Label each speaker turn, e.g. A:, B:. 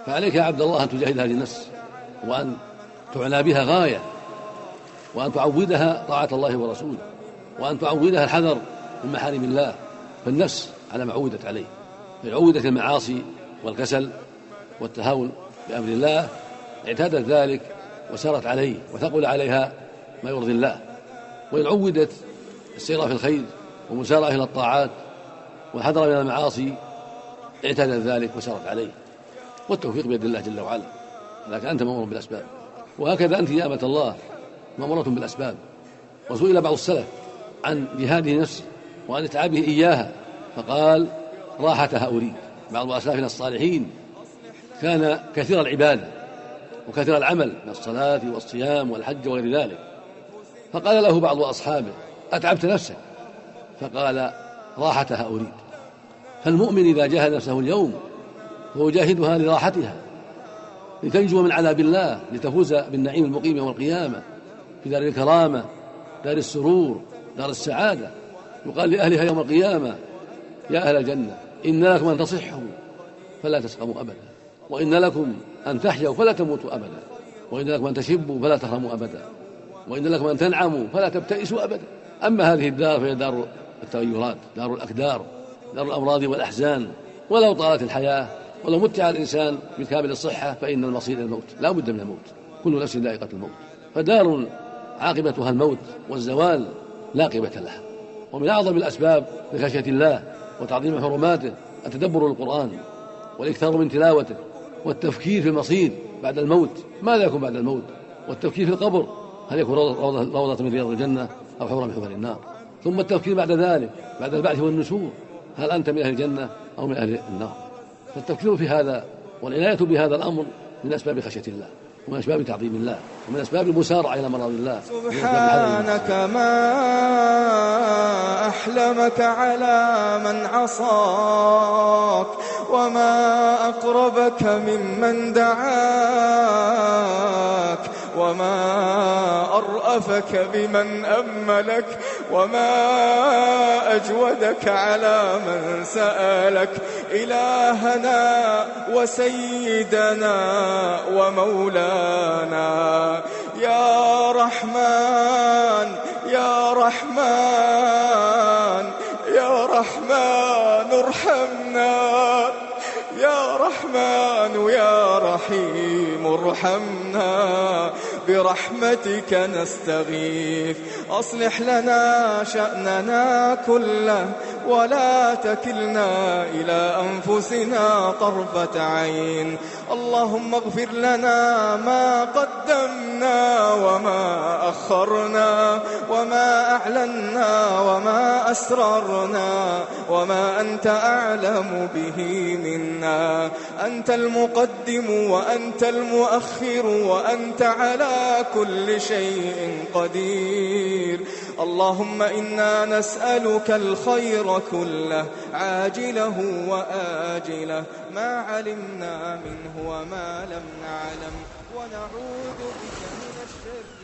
A: فعليك يا عبد الله أن تجاهد هذه النفس، وأن تعنى بها غاية، وأن تعودها طاعة الله ورسوله، وأن تعودها الحذر من محارم الله. فالنفس على ما عودت عليه، فإن عودت المعاصي والكسل والتهاون بأمر الله اعتادت ذلك وسارت عليه وثقل عليها ما يرضي الله. وإن عودت السير في الخير ومسارعة إلى الطاعات والحذر من المعاصي اعتادت ذلك وسارت عليه. والتوفيق بيد الله جل وعلا، لكن أنت مأمور بالأسباب، وهكذا أنت يا أمة الله مأمورة بالأسباب. وسئل بعض السلف عن جهاده نفسه وعن إتعابه إياها فقال: راحتها أريد. بعض أسلافنا الصالحين كان كثير العبادة وكثير العمل من الصلاة والصيام والحج وغير ذلك، فقال له بعض أصحابه: أتعبت نفسك؟ فقال: راحتها أريد. فالمؤمن إذا جاهد نفسه اليوم فهو جاهدها لراحتها، لتنجو من عذاب الله، لتفوز بالنعيم المقيم يوم القيامة في دار الكرامة، دار السرور، دار السعادة. يقال لأهلها يوم القيامة: يا أهل الجنة إن لكم أن تصحوا فلا تسقموا أبدا، وإن لكم أن تحيوا فلا تموتوا أبدا، وإن لكم أن تشبوا فلا تهرموا أبدا، وإن لكم أن تنعموا فلا تبتئسوا أبدا. أما هذه الدار فهي دار التغيرات، دار الأكدار، دار الأمراض والأحزان. ولو طالت الحياة ولو متع الإنسان بكامل الصحة فإن المصير الموت، لا بد من الموت، كل نفس ذائقة الموت. فدار عاقبتها الموت والزوال لا قيمة لها. ومن أعظم الأسباب لخشية الله وتعظيم حرماته التدبر القرآن والإكثار من تلاوته والتفكير في المصير بعد الموت، ماذا يكون بعد الموت، والتفكير في القبر هل يكون روضة من رياض الجنة أو حفرة من حفر النار. ثم التفكير بعد ذلك بعد البعث والنشور، هل أنت من أهل الجنة أو من أهل النار. فالتفكير في هذا والعناية بهذا الأمر من أسباب خشية الله ومن أسباب تعظيم الله ومن أسباب المسارعة إلى مرض الله.
B: سبحانك ما أحلمك على من عصاك، وما أقربك ممن دعاك، وما أرأفك بمن أملك، وما أجودك على من سألك. إلهنا وسيدنا ومولانا يا رحمن يا رحمن يا رحمن ارحمنا، يا رحمن يا رحيم ارحمنا، برحمتك نستغيث. أصلح لنا شأننا كله ولا تكلنا إلى أنفسنا طرفة عين. اللهم اغفر لنا ما قدمنا وما أخرنا وما أعلنا وما أسررنا وما أنت أعلم به منا. أنت المقدم وأنت المؤخر وأنت على كل شيء قدير. اللهم إنا نسألك الخير كله عاجله وآجله ما علمنا منه وما لم نعلم، ونعوذ بك من الشر